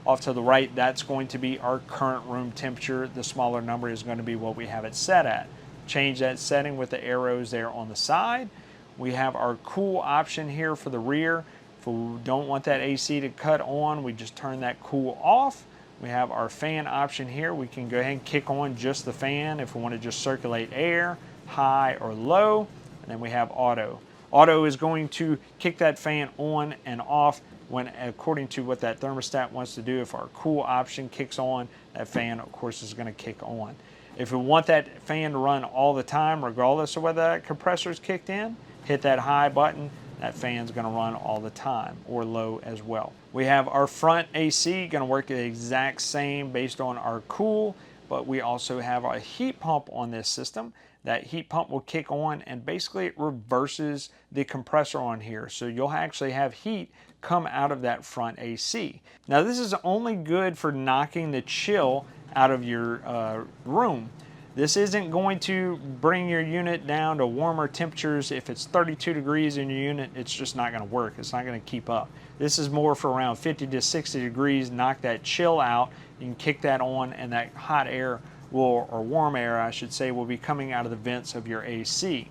Speaker 1: Off to the right, that's going to be our current room temperature. The smaller number is going to be what we have it set at. Change that setting with the arrows there on the side. We have our cool option here for the rear. If we don't want that AC to cut on, we just turn that cool off. We have our fan option here. We can go ahead and kick on just the fan if we want to just circulate air, high or low. And then we have auto. Auto is going to kick that fan on and off when, according to what that thermostat wants to do. If our cool option kicks on, that fan, of course, is going to kick on. If we want that fan to run all the time, regardless of whether that compressor is kicked in, hit that high button, that fan's going to run all the time, or low as well. We have our front AC, going to work the exact same based on our cool, but we also have a heat pump on this system. That heat pump will kick on, and basically it reverses the compressor on here. So you'll actually have heat come out of that front AC. Now this is only good for knocking the chill out of your room. This isn't going to bring your unit down to warmer temperatures. If it's 32 degrees in your unit, it's just not going to work. It's not going to keep up. This is more for around 50 to 60 degrees, knock that chill out. You can kick that on, and that hot air will, or warm air I should say, will be coming out of the vents of your AC.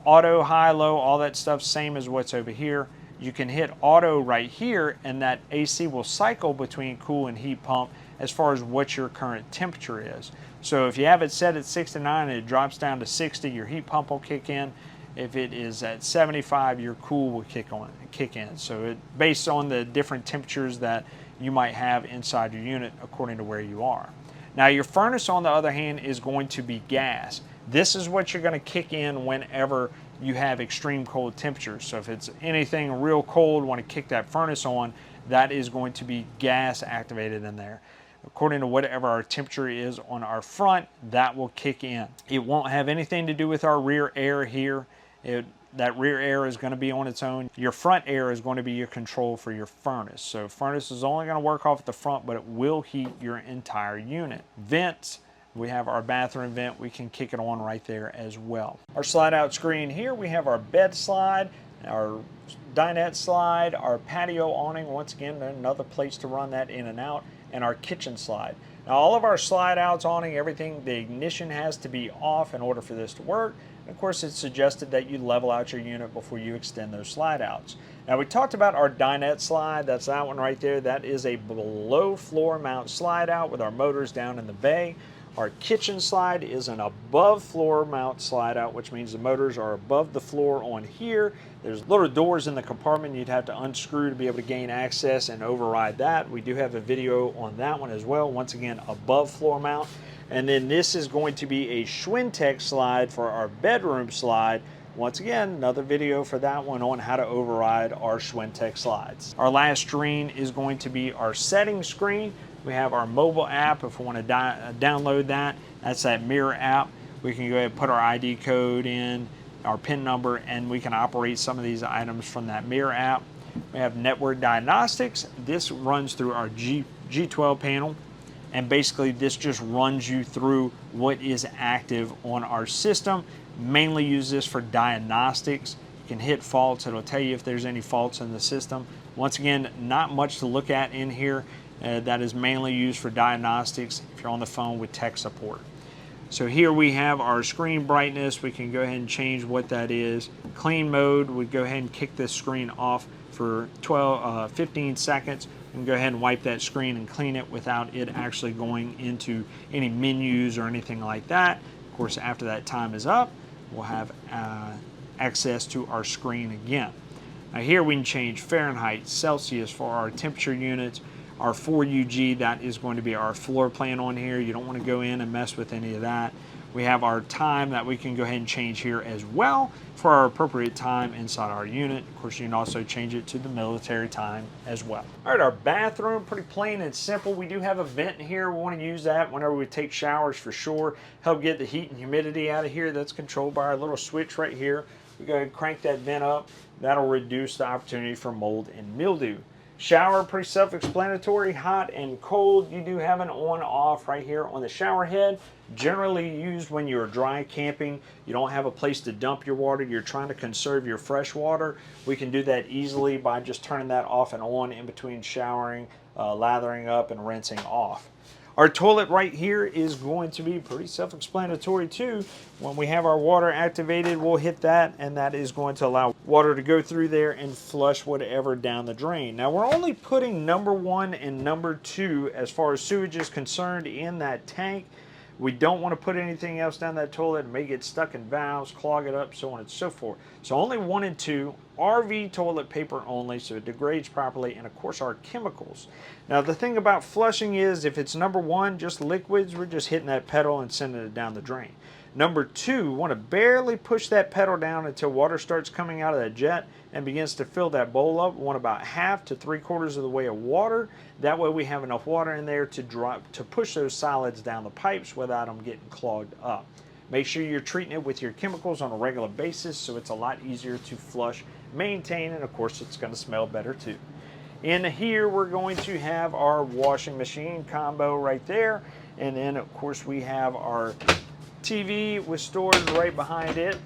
Speaker 1: Auto, high, low, all that stuff, same as what's over here. You can hit auto right here, and that AC will cycle between cool and heat pump as far as what your current temperature is. So if you have it set at 69 and it drops down to 60, your heat pump will kick in. If it is at 75, your cool will kick in. So it based on the different temperatures that you might have inside your unit according to where you are. Now your furnace, on the other hand, is going to be gas. This is what you're going to kick in whenever you have extreme cold temperatures. So if it's anything real cold, want to kick that furnace on, that is going to be gas activated in there. According to whatever our temperature is on our front, that will kick in. It won't have anything to do with our rear air here. That rear air is going to be on its own. Your front air is going to be your control for your furnace. So furnace is only going to work off at the front, but it will heat your entire unit. Vents, we have our bathroom vent. We can kick it on right there as well. Our slide out screen here, we have our bed slide, our dinette slide, our patio awning. Once again, another place to run that in and out, and our kitchen slide. Now all of our slide outs, awning, everything, the ignition has to be off in order for this to work. Of course, it's suggested that you level out your unit before you extend those slide outs. Now we talked about our dinette slide. That's that one right there. That is a below floor mount slide out with our motors down in the bay. Our kitchen slide is an above floor mount slide out, which means the motors are above the floor on here. There's little doors in the compartment you'd have to unscrew to be able to gain access and override that. We do have a video on that one as well. Once again, above floor mount. And then this is going to be a Schwintek slide for our bedroom slide. Once again, another video for that one on how to override our Schwintek slides. Our last screen is going to be our settings screen. We have our mobile app. If we want to download that, that's that mirror app. We can go ahead and put our ID code in, our PIN number, and we can operate some of these items from that mirror app. We have network diagnostics. This runs through our G12 panel, and basically this just runs you through what is active on our system. Mainly use this for diagnostics. You can hit faults. It'll tell you if there's any faults in the system. Once again, not much to look at in here. That is mainly used for diagnostics if you're on the phone with tech support. So here we have our screen brightness. We can go ahead and change what that is. Clean mode, we go ahead and kick this screen off for 15 seconds and go ahead and wipe that screen and clean it without it actually going into any menus or anything like that. Of course, after that time is up, we'll have access to our screen again. Now here we can change Fahrenheit, Celsius for our temperature units. Our 4UG, that is going to be our floor plan on here. You don't want to go in and mess with any of that. We have our time that we can go ahead and change here as well for our appropriate time inside our unit. Of course, you can also change it to the military time as well. All right, our bathroom, pretty plain and simple. We do have a vent here. We want to use that whenever we take showers for sure. Help get the heat and humidity out of here. That's controlled by our little switch right here. We go ahead and crank that vent up. That'll reduce the opportunity for mold and mildew. Shower, pretty self-explanatory, hot and cold. You do have an on-off right here on the shower head. Generally used when you're dry camping. You don't have a place to dump your water. You're trying to conserve your fresh water. We can do that easily by just turning that off and on in between showering, lathering up, and rinsing off. Our toilet right here is going to be pretty self-explanatory too. When we have our water activated, we'll hit that, and that is going to allow water to go through there and flush whatever down the drain. Now we're only putting number 1 and number 2 as far as sewage is concerned in that tank. We don't want to put anything else down that toilet. It may get stuck in valves, clog it up, so on and so forth. So only 1 and 2, RV toilet paper only, so it degrades properly, and of course our chemicals. Now the thing about flushing is if it's number 1, just liquids, we're just hitting that pedal and sending it down the drain. Number 2, want to barely push that pedal down until water starts coming out of that jet and begins to fill that bowl up. We want about half to 3/4 of the way of water. That way we have enough water in there to push those solids down the pipes without them getting clogged up. Make sure you're treating it with your chemicals on a regular basis so it's a lot easier to flush, maintain, and of course it's going to smell better too. In here we're going to have our washing machine combo right there, and then of course we have our TV with storage right behind it.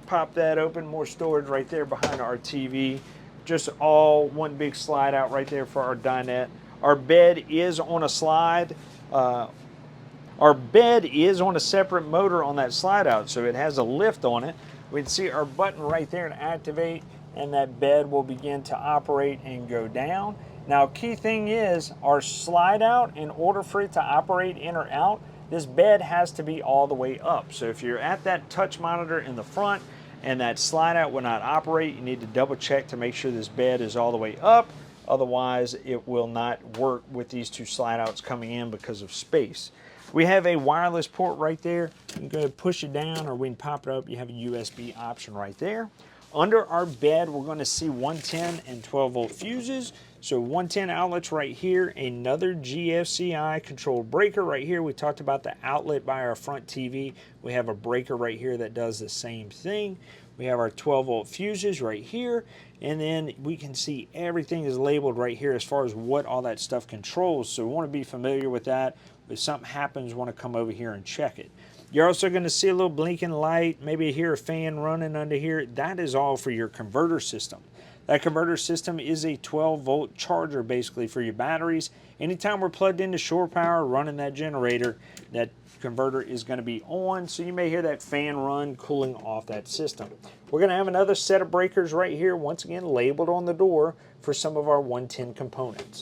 Speaker 1: Pop that open, more storage right there behind our TV. Just all one big slide out right there for our dinette. Our bed is on a slide. Our bed is on a separate motor on that slide out, so it has a lift on it. We can see our button right there to activate, and that bed will begin to operate and go down. Now, key thing is our slide out, in order for it to operate in or out, this bed has to be all the way up. So if you're at that touch monitor in the front and that slide out will not operate, you need to double check to make sure this bed is all the way up. Otherwise, it will not work with these 2 slide outs coming in because of space. We have a wireless port right there. You can go ahead and push it down, or we can pop it up. You have a USB option right there. Under our bed, we're going to see 110 and 12 volt fuses. So 110 outlets right here, another GFCI controlled breaker right here. We talked about the outlet by our front TV. We have a breaker right here that does the same thing. We have our 12 volt fuses right here, and then we can see everything is labeled right here as far as what all that stuff controls. So we want to be familiar with that. If something happens, we want to come over here and check it. You're also going to see a little blinking light, maybe hear a fan running under here. That is all for your converter system. That converter system is a 12 volt charger basically for your batteries. Anytime we're plugged into shore power running that generator, that converter is going to be on, so you may hear that fan run cooling off that system. We're going to have another set of breakers right here, once again labeled on the door for some of our 110 components.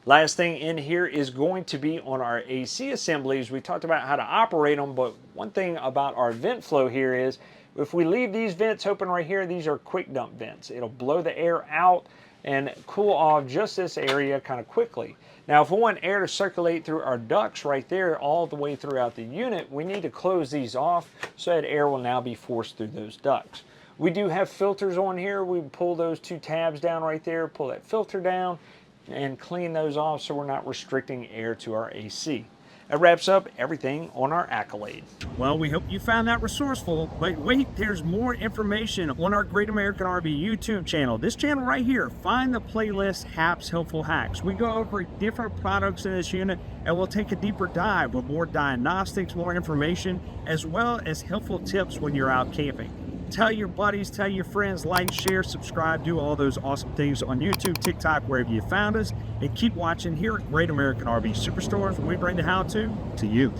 Speaker 1: Last thing in here is going to be on our AC assemblies. We talked about how to operate them, but one thing about our vent flow here is if we leave these vents open right here, these are quick dump vents. It'll blow the air out and cool off just this area kind of quickly. Now, if we want air to circulate through our ducts right there all the way throughout the unit, we need to close these off so that air will now be forced through those ducts. We do have filters on here. We pull those 2 tabs down right there, pull that filter down, and clean those off so we're not restricting air to our AC. That wraps up everything on our Accolade.
Speaker 3: Well, we hope you found that resourceful, but wait, there's more information on our Great American RV YouTube channel. This channel right here, find the playlist Hap's Helpful Hacks. We go over different products in this unit, and we'll take a deeper dive with more diagnostics, more information, as well as helpful tips when you're out camping. Tell your buddies, tell your friends, like, share, subscribe, do all those awesome things on YouTube, TikTok, wherever you found us, and keep watching here at Great American RV Superstores, where we bring the how-to you.